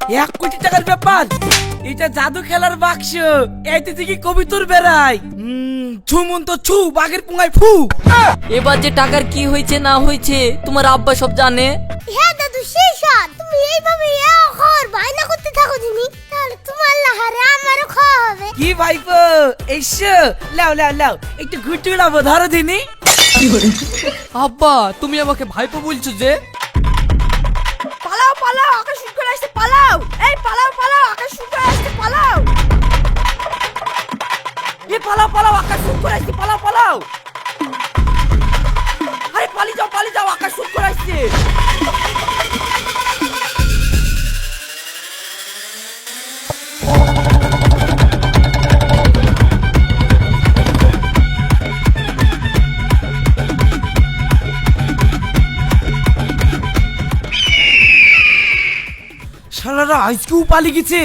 1 কোটি টাকার ব্যাপার, এটা জাদু খেলার বাক্স। এইতে থেকে কবিতর বেড়ায়। ছুমন তো ছু, বাঘের পুঙ্গায় ফু। এবার যে টাকার কি হয়েছে না হয়েছে তোমার আব্বা সব জানে। হ্যাঁ দাদু, শেষ তুমি এইভাবে খাওয়ার বায়না করতে থাকো দিনি, তাহলে তোমার লাহারে আমারও খাওয়া হবে। কি ভাইপো, এসো, লাও লাও লাও, একটু ঘুরতে উড়াবো, ধরো দিনি। আব্বা তুমি আমাকে ভাইপো বলছো যে? পালাও পালাও, আকাশ শুট করে আসছে, পালাও। এই পালাও পালাও, আকাশ শুট করে আসছে, পালাও। এই পালাও পালাও, আকাশ শুট করে আসছে, পালাও পালাও। আরে পালিয়ে যাও, আকাশ শুট করে আসছে। শালারা আজকেও পালিয়ে গেছে।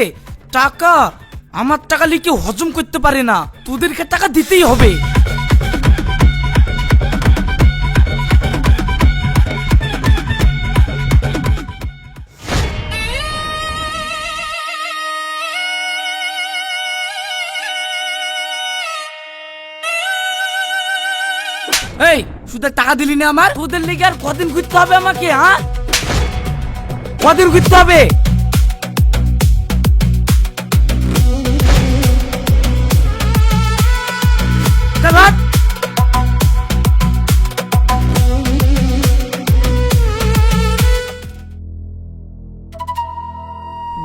টাকা, আমার টাকা লিখে হজম করতে পারে না, তোদেরকে টাকা দিতেই হবে। এই সুদের টাকা দিলি না আমার, তোদের লিগে আর কদিন ঘুরতে হবে আমাকে? হ্যাঁ, কদিন ঘুরতে হবে? চল হাট।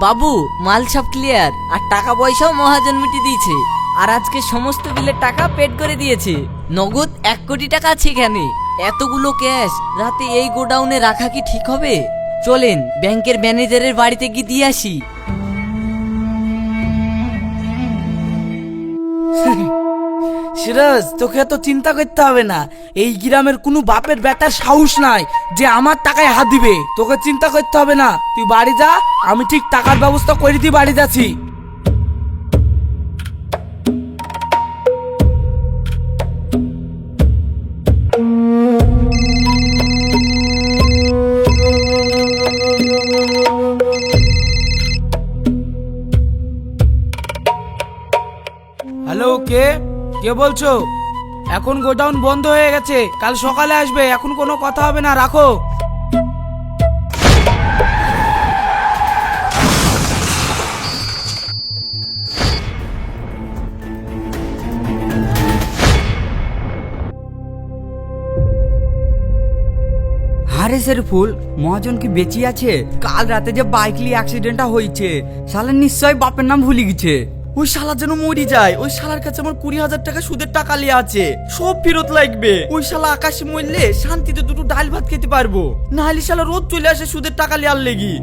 বাবু মাল সব ক্লিয়ার, আর টাকা পয়সাও মহাজন মিটিয়ে দিয়েছে। আর আজকে সমস্ত বিলের টাকা পেড করে দিয়েছে। নগদ 1 কোটি টাকা আছে এখানে। এতগুলো ক্যাশ রাতে এই গোডাউনে রাখা কি ঠিক হবে? চলেন ব্যাংকের ম্যানেজারের বাড়িতে গিয়ে দিয়ে আসি। সিরাজ, তোকে এত চিন্তা করতে হবে না। এই গ্রামের কোনো বাপের বেটার সাহস নাই যে আমার টাকায় হাত দিবে। তোকে চিন্তা করতে হবে না, তুই বাড়ি যা, আমি ঠিক টাকার ব্যবস্থা করে দিয়ে বাড়ি যাচ্ছি। হ্যালো, কে কে বলছো? এখন গোডাউন বন্ধ হয়ে গেছে, কাল সকালে আসবে, এখন কোনো কথা হবে না, রাখো। আরে ফুল মহাজন কি বেঁচে আছে? কাল রাতে যে বাইক নিয়ে অ্যাক্সিডেন্টটা হয়েছে, শালা নিশ্চয় বাপের নাম ভুলে গেছে। ওই শালা যেন মরি যায়। ওই শালার কাছে আমার 20,000 টাকা সুদের টাকা লিয়ে আছে, সব ফেরত লাগবে। ওই শালা আকাশে মরলে শান্তিতে দুটো ডাল ভাত খেতে পারবো, না হলে শালা রোজ চলে আসে সুদের টাকা লিয়ার লেগি।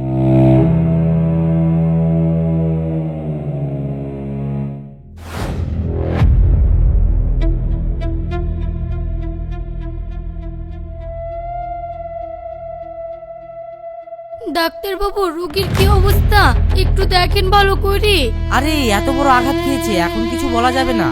ডাক্তার বাবু, রোগীর কি অবস্থা একটু দেখেন ভালো করে। আরে এত বড় আঘাত খেয়েছে, এখন কিছু বলা যাবে না।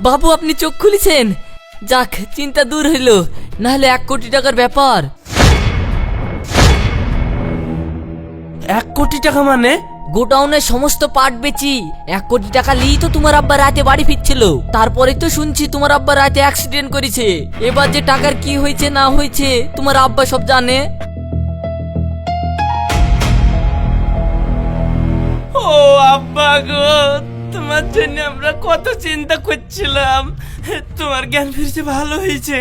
বাবু আপনি চোখ খুলেছেন, যাক চিন্তা দূর হইল, নাহলে 1 কোটি টাকার ব্যাপার। 1 কোটি টাকা মানে? গোডাউনের সমস্ত পার্ট বেচি 1 কোটি টাকা লিই তো তোমার আব্বা রাতে বাড়ি ফিরছিল। তারপরে তো শুনছি তোমার আব্বা রাতে অ্যাক্সিডেন্ট করেছে। এবার যে টাকার কি হয়েছে না হয়েছে তোমার আব্বা সব জানে। ও আব্বা গো, তোমার জন্য আমরা কত চিন্তা করছিলাম। তোমার জ্ঞান ফিরছে, ভালো হয়েছে।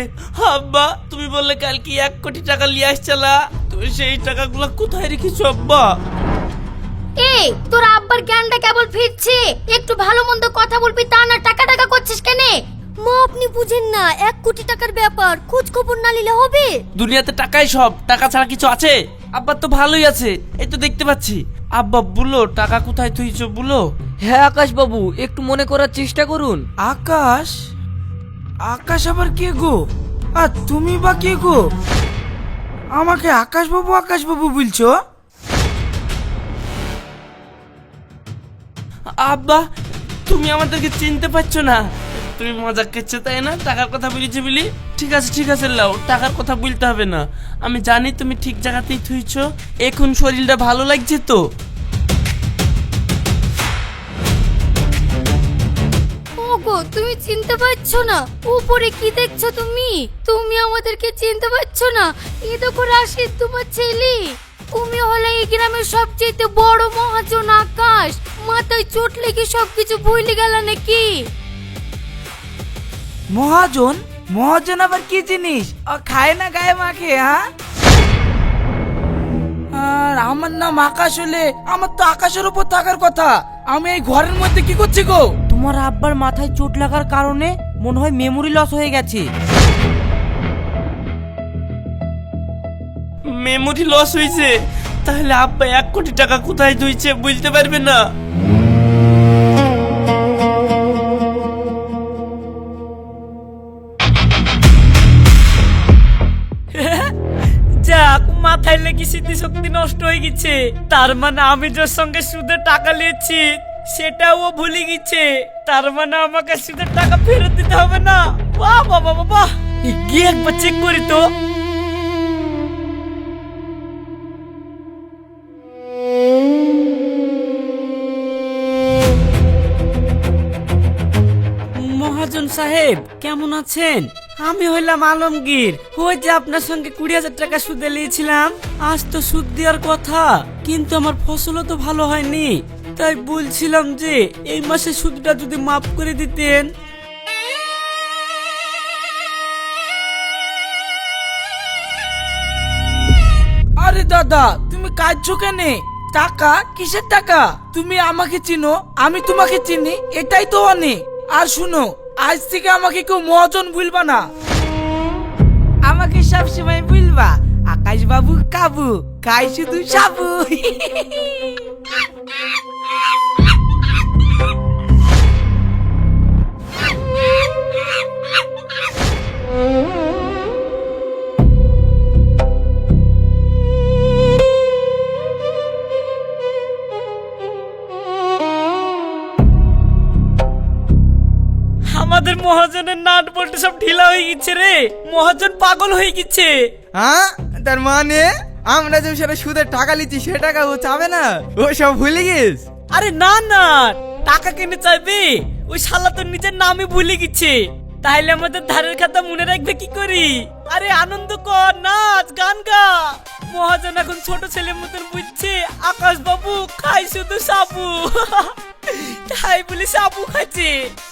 আব্বা তুমি বললে কালকে 1 কোটি টাকা নিয়ে আসছিলা, তুমি সেই টাকাগুলো কোথায় রেখেছো আব্বা? এই তোর আব্বার জ্ঞানটা কেবল ফিরছে, একটু ভালো মন্দ কথা বলবি, তা না টাকা টাকা করছিস কেন? মা আপনি বুঝেন না, 1 কোটি টাকার ব্যাপার, খোঁজ খবর না নিলে হবে? দুনিয়াতে টাকাই সব, টাকা ছাড়া কিছু আছে? আব্বা তো ভালোই আছে, এই তো দেখতে পাচ্ছি। আব্বা বলো টাকা কোথায় থুইছো বলো। হ্যাঁ আকাশ বাবু, একটু মনে করার চেষ্টা করুন। আকাশ? আকাশ আবার কে গো? আর তুমি বা কে গো? আমাকে আকাশ বাবু বলছো? আব্বা, তুমি আমাদেরকে চিনতে পারছো না? তুমি মজা করছো তাই না? টাকার কথা বলেছি বলি? ঠিক আছে লাও, টাকার কথা বলতে হবে না। আমি জানি তুমি ঠিক জায়গাতেই থুইছো। এখন শরীরটা ভালো লাগছে তো? ওগো, তুমি চিনতে পারছো না? উপরে কি দেখছো তুমি? তুমি আমাদেরকে চিনতে পারছো না? এ দেখো রাশিদ, তোমার ছেলে। তুমি হলে এই গ্রামের সবচেয়ে বড় মহাজন আকাশ। মাথায় চোট লেগে সবকিছু ভুলে গেল নাকি? মহাজন আবার কি জিনিস? ও খায় না গায়ে মাখে? হ্যাঁ, আর আমার নাম আকাশ হলে আমার তো আকাশের উপর থাকার কথা। আমি এই ঘরের মধ্যে কি করছি গো? তোমার আব্বার মাথায় চোট লাগার কারণে মনে হয় মেমোরি লস হয়ে গেছে। মেমোরি লস হয়েছে? তাহলে আব্বা 1 কোটি টাকা কোথায় ধুইছে বুঝতে পারবে না? যাক, মাথায় লেগে স্মৃতিশক্তি নষ্ট হয়ে গেছে। তার মানে আমি যার সঙ্গে সুদে টাকা নিয়েছি সেটাও ও ভুলে গেছে। তার মানে আমাকে সুদের টাকা ফেরত দিতে হবে না। বাহ বাহ বাহ বাহ, গিয়ে একবার চেক করি তো। মহাজন সাহেব কেমন আছেন? আমি হইলাম আলমগীর। ওই যে আপনার সঙ্গে 20,000 টাকা সুদে নিয়েছিলাম। আজ তো সুদ দেওয়ার কথা, কিন্তু আমার ফসলও তো ভালো হয়নি। তাই বলছিলাম যে এই মাসে সুদটা যদি মাফ করে দিতেন। আরে দাদা, তুমি কাঁদছো কেন? টাকা কিসের টাকা? তুমি আমাকে চিনো, আমি তোমাকে চিনি, এটাই তো অনেক। আর শুনো, আজ থেকে আমাকে কেউ মহাজন বলবা না। আমাকে সব সময় বলবা আকাশ বাবু কাবু, খাই শুধু সাবু। আমাদের মহাজনের নাট বল্টু সব ঢিলা হয়ে গেছে রে। মহাজন পাগল হয়ে গেছে। হ্যাঁ, তার মানে আমরা যে সেটা সুদের টাকা লিচ্ছি সে টাকা ও চাবে না? ও সব ভুলে গেছ? আরে না না, টাকা কেনে চাইবে? ওই শালা তো নিজের নামই ভুলে গেছে। তাহলে আমাদের ধারের খাতা মনে রাখবে কি করি? আরে আনন্দ কর, নাচ গান গা। মহাজন এখন ছোট ছেলের মতন বুঝছে আকাশ বাবু খাই শুধু সাবু। তাই বলে সাবু খাচ্ছে।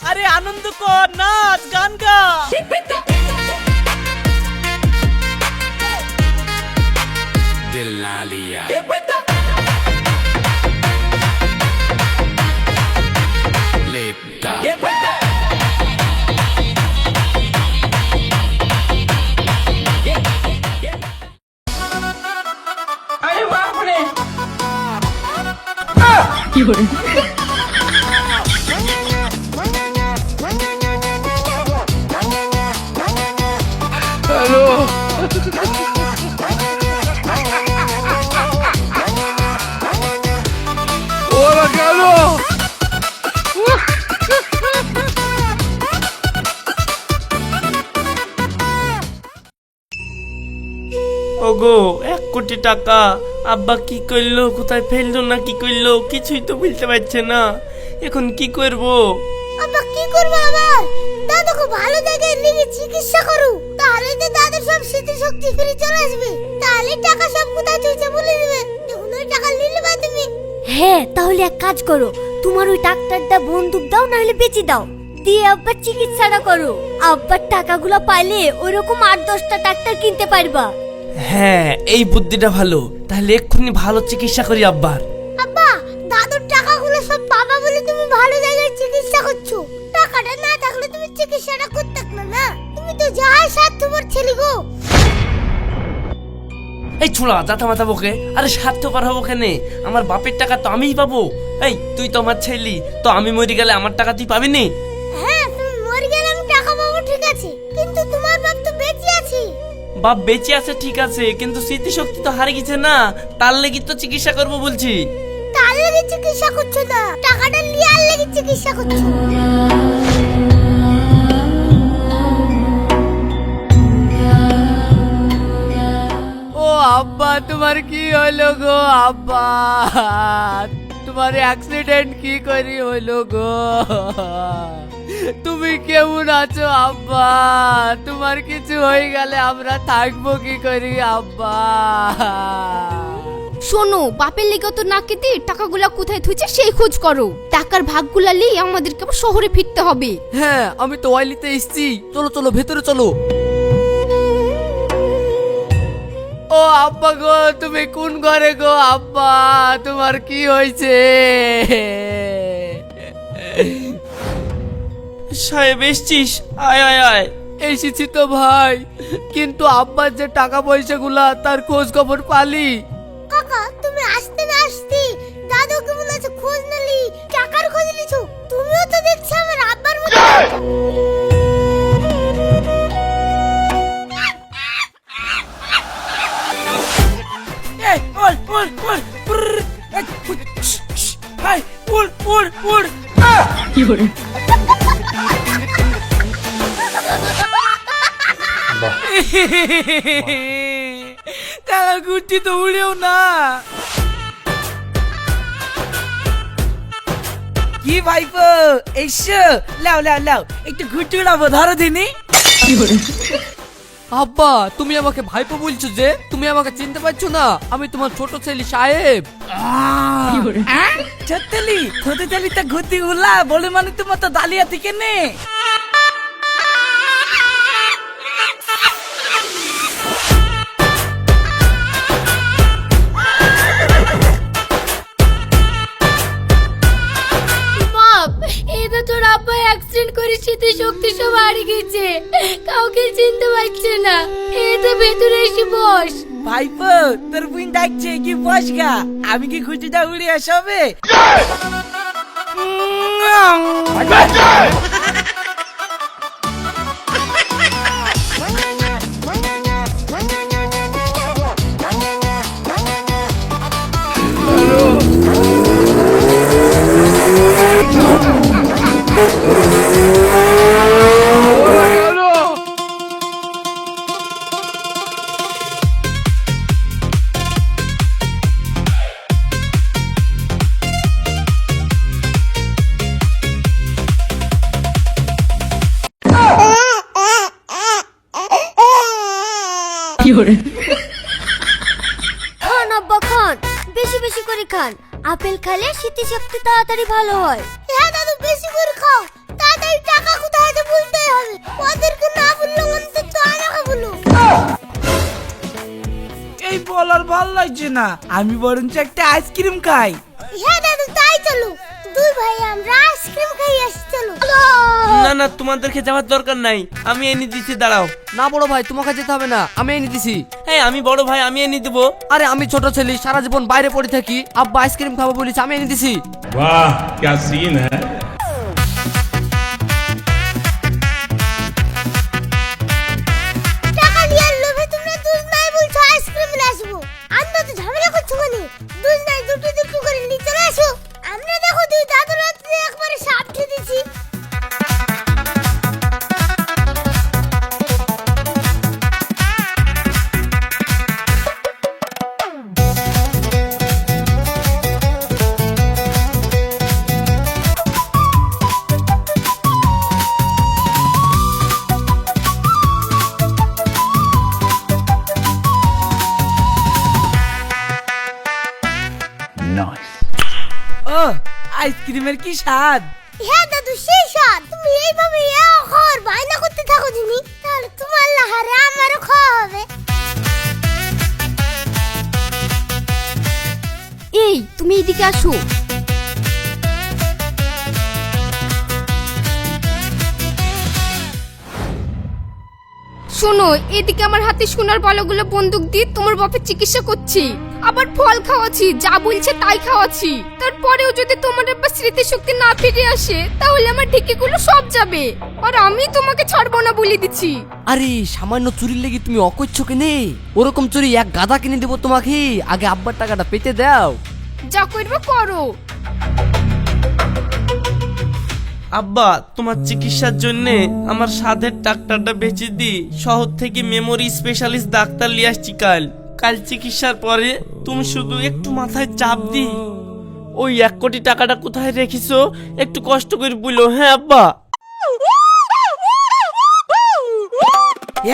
আরে আনন্দ কর, নাচ গান গা। दिल ना लिया लेता ওগো, 1 কোটি টাকা আব্বা কি করলো, কোথায় ফেললো না কি করলো কিছুই তো বলতে পারছে না। এখন কি করব? আব্বা কি করবে আবার? দাদুকে ভালো জায়গায় নিয়ে চিকিৎসা করু, তাহলে তো দাদুর সব স্মৃতিশক্তি ফিরে চলে আসবে। তাহলে টাকা সব কোথায় চলছে বলে দিবে। এখন ওই টাকা নিলে বা তুমি। হ্যাঁ, তাহলে এক কাজ করো, তোমার ওই ডাক্তারটা বন্দুক দাও, না হলে বেচে দাও, দিয়ে আব্বার চিকিৎসাটা করো। আব্বার টাকাগুলো পাইলে ওইরকম 8-10টা ডাক্তার কিনতে পারবা। হ্যাঁ, এই বুদ্ধিটা ভালো। তাহলে এক্ষুনি ভালো চিকিৎসা করি আব্বার। আব্বা, দাদুর টাকাগুলো সব বাবা বলে তুমি ভালো জায়গায় চিকিৎসা করছো। টাকাটা না থাকলে তুমি চিকিৎসাটা করতে না। তুমি তো যাই স্বার্থপর ছেলে গো। এই ছোড়া যাতা মাথা বকে, আরে স্বার্থপর হবো কেনে? আমার বাপের টাকা তো আমিই পাবো। এই তুই তো আমার ছেলি, তো আমি মরে গেলে আমার টাকা তুই পাবি নি? হ্যাঁ তুমি মরে গেলে আমি টাকা পাবো ঠিক আছে, কিন্তু তোমার বাপ তো বেঁচে আছে। বাপ বেঁচে আছে ঠিক আছে, কিন্তু স্মৃতিশক্তি তো হারিয়ে গেছে না, তার লেগে তো চিকিৎসা করবো বলছি। তার লেগে চিকিৎসা করছো না, টাকাটা লিয়ার লেগে চিকিৎসা করছো। ও আব্বা, তোমার কি হলো গো আব্বা? তোমার অ্যাক্সিডেন্ট কি করি হলো গো? তুমি কেমন আছো আব্বা? তোমার কিছু হয়ে গেলে আমরা থাকবো কি করি আব্বা? শোনো, বাপের লেগে তো না কেটে টাকাগুলা কোথায় থুইছে সেই খোঁজ করো। টাকার ভাগগুলা নিয়ে আমাদেরকে আবার শহরে ফিরতে হবে। হ্যাঁ, আমি তো ওয়াইলিতে এসেছি। চলো চলো ভেতরে চলো। ও আব্বা গো, তুমি কোন ঘরে গো আব্বা? তোমার কি হয়েছে? সাহেব এসছিস? আয় আয় আয়। এসেছি তো ভাই, কিন্তু আব্বার যে টাকা পয়সাগুলা তার খোঁজ খবর পালি? কাকা তুমি আসতে না আসতে দাদু কেমন আছে খোঁজ নিলি, টাকার খোঁজ নিছো। তুমিও তো দেখছি আমার আব্বার মতো। এই ওল ওল ওল ব্রর, এই, শ, শ, হাই ওল ওল ওল টাকা গুটি তো উড়েও না। কি ভাইপো এসো, লাও লাও লাও একটু ঘুরতে উড়াবো, ধরো দিনি। আব্বা, তুমি আমাকে ভাইপো বলছো যে? তুমি আমাকে চিনতে পারছো না? আমি তোমার ছোট ছেলে সাহেব। চত্তলি থতে চলি তা ঘুরতে উলা বলে মানে তোমার তো দালিয়া থেকে নে। বাপ, এটা তোর আব্বা অ্যাক্সিডেন্ট করে স্মৃতি শক্তি সব হারিয়ে গেছে, কাউকে চিনতে পারছে না। এটা ভেতরে এসে বস। ভাইপো তোর বুইন ডাকছে, কি বস গা, আমি কি খুঁটিটা উড়ে আসবে? খান আব্বা খান, বেশি বেশি করে খান। আপেল খেলে স্মৃতিশক্তি তাড়াতাড়ি ভালো হয়। হ্যাঁ দাদু বেশি করে খাও, তাড়াতাড়ি টাকা কোথায় আছে বলতে হবে। ওদেরকে না বললে অন্তত আমাকে বলো। এই বলার ভাল লাগছে না, আমি বরঞ্চ একটা আইসক্রিম খাই। হ্যাঁ দাদু তাই চলো, দুই ভাই আমরা আইসক্রিম খাই আসি চলো। না না, তোমাদেরকে যাওয়ার দরকার নাই, আমি এনে দিচ্ছি, দাঁড়াও। না বড় ভাই, তোমাকে যেতে হবে না, আমি এনে দিছি। হ্যাঁ আমি বড় ভাই, আমি এনে দেবো। আরে আমি ছোট ছেলে, সারা জীবন বাইরে পড়ে থাকি। আব্বা আইসক্রিম খাবো বলেছে, আমি এনে দিছি। वाह क्या सीन है। টাকা নিয়ে লোভে তোমরা দুধ নাই বলছো আইসক্রিম নিয়ে আসবো। আমরা তো ঝামেলা করছো মানে, দুধ নাই দুটো দুটো করে নিয়ে চলে আসো। আমরা দেখো দুই দাদু রাত্রে একবারে সাপ খেয়ে দিছি। ও আইসক্রিমের কি স্বাদ। হ্যাঁ দাদু সেই স্বাদ। তুমি এইভাবে খাওয়ার বায়না করতে থাকো দিনি, তাহলে তোমার লাহারে আমারও খাওয়া হবে। এই তুমি এদিকে আসো। শোনো, এদিকে আমার হাতে সোনার বালাগুলো বন্দুক দিয়ে তোমার বাপের চিকিৎসা করছি, আবার ফল খাওয়াচ্ছি, যা বলছে তাই খাওয়াচ্ছি। তারপরেও যদি তোমার আবার স্মৃতিশক্তি না ফিরে আসে তাহলে আমার ঢেকিগুলো সব যাবে, আর আমি তোমাকে ছাড়বো না বলে দিচ্ছি। আরে সামান্য চুরির লেগে তুমি অকচ্ছ কেনে? ওরকম চুরি এক গাদা কিনে দেবো তোমাকে, আগে আব্বার টাকাটা পেতে দাও। যা করবে করো। আব্বা, তোমার চিকিৎসার জন্য আমার সাধের ডাক্তারটা বেঁচে দি, শহর থেকে মেমোরি স্পেশালিস্ট ডাক্তার নিয়ে আসছি কাল। কাল চিকিৎসার পরে তুমি শুধু একটু মাথায় চাপ দি, ওই 1 কোটি টাকাটা কোথায় রেখেছো একটু কষ্ট করে বলো। হ্যাঁ আব্বা।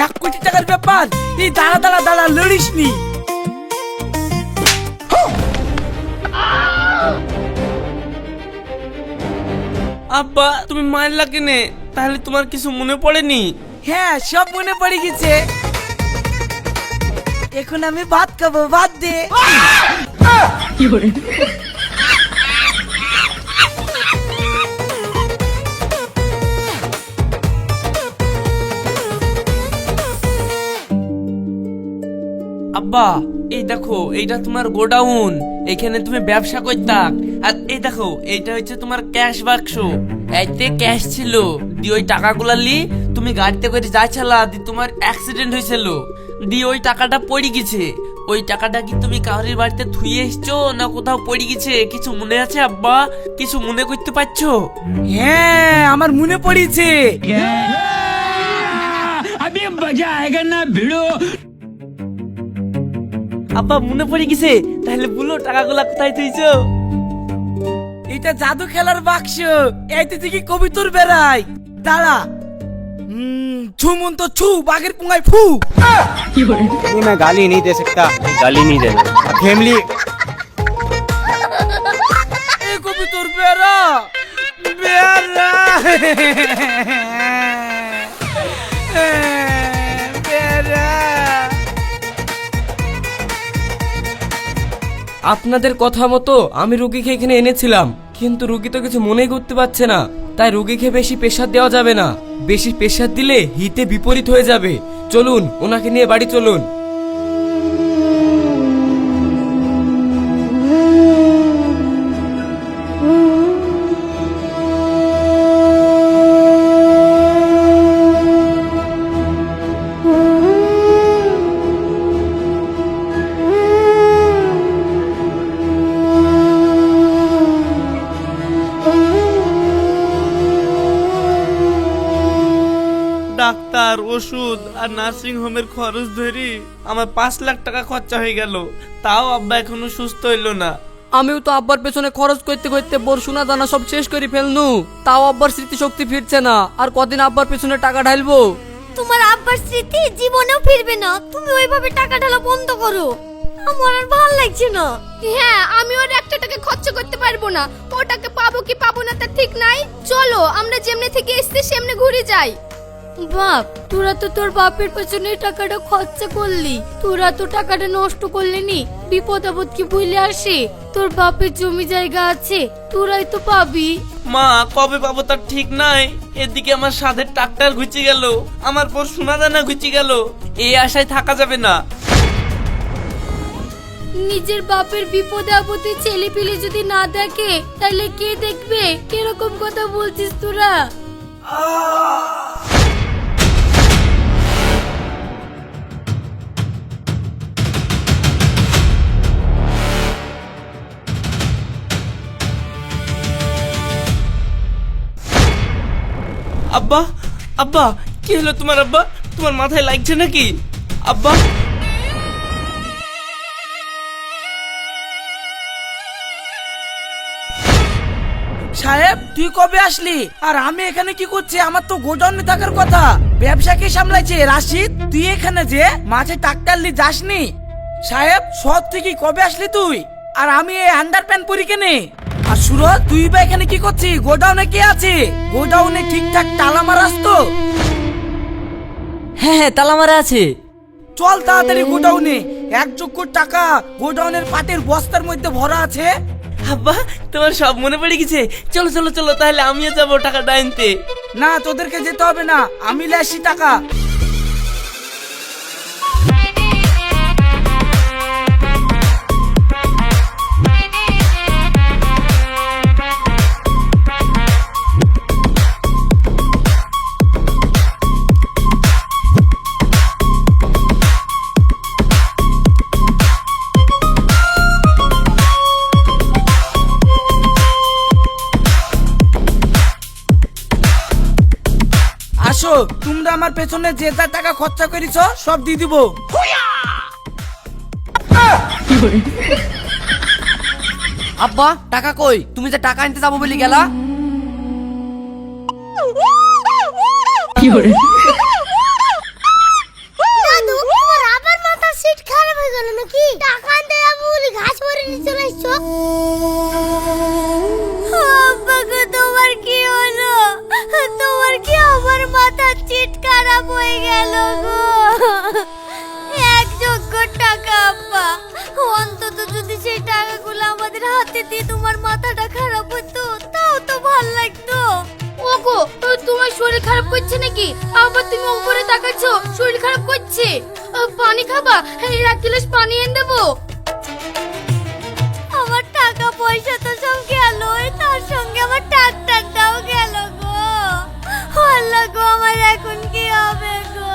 1 কোটি টাকার ব্যাপার, এই দাঁড়া দাঁড়া দাঁড়া, লড়িস নি। আব্বা, তুমি মারলা কেনে? তাহলে তোমার কিছু মনে পড়েনি? হ্যাঁ, সব মনে পড়ে গেছে। এখন আমি ভাত খাবো, ভাত দে। আব্বা, এই দেখো, এইটা তোমার গোডাউন, এখানে তুমি ব্যবসা করতাক। আর এই দেখো, এইটা হচ্ছে তোমার ক্যাশ বাক্স, এইতে ক্যাশ ছিল। দি ওই টাকাগুলা লি তুমি গাড়িতে করে যাচ্ছিলা, দি তোমার অ্যাক্সিডেন্ট হয়েছিল, দি ওই টাকাটা পড়ে গেছে। ওই টাকাটা কি তুমি কাউরির বাড়িতে থুয়ে এসছো না কোথাও পড়ে গেছে? কিছু মনে আছে আব্বা? কিছু মনে করতে পারছো? হ্যাঁ, আমার মনে পড়েছে। আব্বা মনে পড়ে গেছে? তাহলে বলো টাকাগুলা কোথায় থুইছো? এটা জাদু খেলার বাক্স, এইতে থেকে কবিতর বেড়াই। দাঁড়া। ছুমন্ত ছু, বাঘের পুঙ্গায় ফু। नहीं मैं गाली नहीं दे सकता, गाली नहीं देना फैमिली। এই কবিতর বেড়া বেড়া বেড়া। আপনাদের কথা মতো আমি রুগীকে এখানে এনেছিলাম, কিন্তু রুগী তো কিছু মনেই করতে পারছে না। তাই রুগীকে বেশি প্রেসার দেওয়া যাবে না, বেশি প্রেসার দিলে হিতে বিপরীত হয়ে যাবে। চলুন, ওনাকে নিয়ে বাড়ি চলুন। ডাক্তার, ওষুধ আর নার্সিং হোমের খরচ ধরি আমার 5 লাখ টাকা খরচা হয়ে গেল, তাও আব্বা এখনো সুস্থ হইলো না। আমিও তো আব্বার পেছনে খরচ করতে করতে বোর সোনা দানা সব শেষ করে ফেলনু, তাও আব্বার স্মৃতিশক্তি ফিরছে না। আর কদিন আব্বার পেছনে টাকা ঢালবো? তোমার আব্বার স্মৃতি জীবনেও ফিরবে না, তুমি ওইভাবে টাকা ঢালা বন্ধ করো। আমার আর ভালো লাগছে না। হ্যাঁ, আমি ওর 1 টাকা খরচ করতে পারবো না, ওটাকে পাবো কি পাবো না তার ঠিক নাই। চলো, আমরা যেমনে থেকে এসছি সেমনে ঘুরে যাই। বাপ, তোরা তো তোর বাপের পেছনে টাকাটা খরচা করলি, তোরা তো টাকাটা নষ্ট করলি নি। বিপদ আপদ কি ভুলে আসে? তোর বাপের জমি জায়গা আছে, তোরাই তো পাবি। মা, কবে পাবো তার ঠিক নাই। এদিকে আমার সাধের ট্রাক্টর ঘুচে গেল, আমার পর সোনা দানা ঘুচে গেল, এই আশায় থাকা যাবে না। নিজের বাপের বিপদে আপদে ছেলে পিলে যদি না দেখে তাহলে কে দেখবে? কিরকম কথা বলছিস তোরা? আব্বা, আব্বা, কি হলো তোমার? আব্বা, তোমার মাথায় লাগছে নাকি? আব্বা, সাহেব, তুই কবে আসলি? আর আমি এখানে কি করছি? আমার তো গোডাউনে থাকার কথা। ব্যবসা কে সামলাইছে? রাশিদ, তুই এখানে যে মাঝে ট্রাক্টর লি যাসনি? সাহেব, শহর থেকে কবে আসলি তুই? আর আমি এই আন্ডার প্যান্ট পরি কেনে? আর সুরজ, তুই বা এখানে কি করছিস? গোডাউনে কে আছে? গোডাউনে ঠিকঠাক তালা মারাস তো? হ্যাঁ হ্যাঁ, তালা মারা আছে। চল তাড়াতাড়ি গোডাউনে। 1 কোটি টাকা গোডাউনের পাটের বস্তার মধ্যে ভরা আছে। আব্বা, তোমার সব মনে পড়ে গেছে। চলো চলো চলো, তাহলে আমিও যাবো টাকাটা আনতে। না, তোদেরকে যেতে হবে না, আমি লে আসি টাকা। আসো, তোমরা আমার পেছনে যে যা টাকা খরচা করেছ সব দিয়ে দিব। আব্বা টাকা কই? তুমি যে টাকা আনতে যাবো বলি গেলা? দাদু তোমার আবার মাথার সিট খারাপ হয়ে গেল নাকি? টাকা আনতে যাবো বলে ঘাস ভরে নিয়ে চলে এসছো। আব্বা গো তোমার কি হলো? তোমার কি আমার মাথার সিট খারাপ হয়ে গেল গো? এক যোগ্য টাকা আব্বা, অন্তত যদি সেই টাকাগুলো আমাদের হাতে দিয়ে তোমার মাথাটা খারাপ হতো তাও তো ভালো লাগতো। ওগো তোমার শরীর খারাপ করছে নাকি? আবার তুমি উপরে তাকাচ্ছ, শরীর খারাপ করছে। পানি খাবা? এক গ্লাস পানি এনে দেবো। আমার টাকা পয়সা তো সব গেল, তার সঙ্গে আমার ট্রাক্টরটাও গেল গো। আল্লাহ গো, আমার এখন কি হবে গো?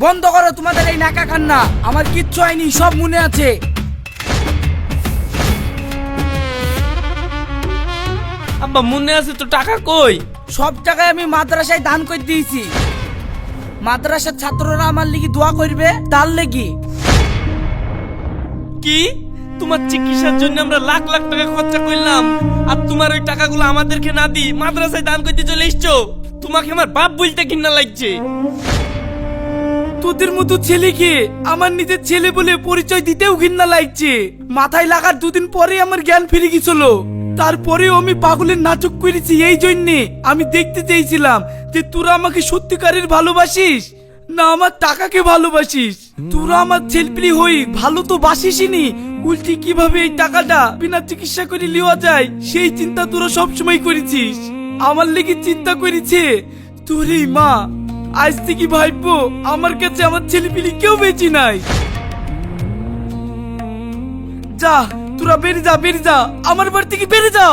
বন্ধ করো তোমাদের এই নাকা কান্না। আমার কিচ্ছু হয়নি, সব মনে আছে। আব্বা মনে আছে তো, টাকা কই? সব টাকায় আমি মাদ্রাসায় দান করে দিয়েছি। মাদ্রাসার ছাত্ররা আমার লিগে দোয়া করবে, তার লেগে। কি? তোমার চিকিৎসার জন্য আমরা লাখ লাখ টাকা খরচা করলাম, আর তোমার ওই টাকাগুলো আমাদেরকে না দি মাদ্রাসায় দান করতে চলে এসছো? তোমাকে আমার বাপ বলতে ঘৃণা লাগছে। তোদের মতো ছেলেকে আমার নিজের ছেলে বলে পরিচয় দিতেও ঘৃণা লাগছে। মাথায় লাগার দুদিন পরে আমার জ্ঞান ফিরে গেছিল। তারপরেও আমি পাগলের নাটক করেছি এই জন্যে। আমি দেখতে চেয়েছিলাম যে তোরা আমাকে সত্যিকারের ভালোবাসিস না আমার টাকাকে ভালোবাসিস। তোরা আমার ছেলপিলি হই ভালো তো বাসিসনি, উল্টি কিভাবে এই টাকাটা বিনা চিকিৎসা করে নেওয়া যায় সেই চিন্তা তোরা সবসময় করেছিস। আমার লেগে চিন্তা করেছে তোর এই মা। আজ থেকে ভাইবো আমার কাছে আমার ছেলেপিলি কেউ বেঁচে নাই। যা তোরা বেরিয়ে যা, বেরিয়ে যা, আমার বাড়ি থেকে বেরিয়ে যা।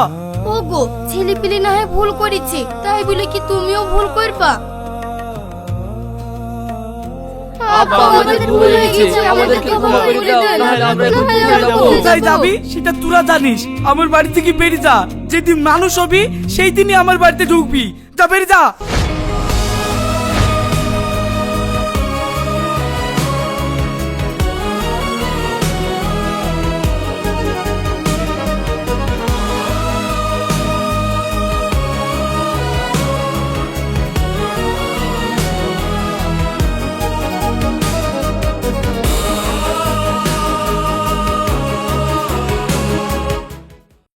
ওগো ছেলে পিলে না হয় ভুল করেছে, তাই বলে কি তুমিও ভুল করবা? আব্বা আমাদের ভুল হয়ে গেছে, আমাদেরকে ক্ষমা করে দেন। নাহলে আমরা এখন কোথায় যাব? কোথায় যাবি সেটা তোরা জানিস। আমার বাড়ি থেকে বেরিয়ে যা। যেদিন মানুষ হবি সেই দিনই আমার বাড়িতে ঢুকবি। যা বেরিয়ে যা।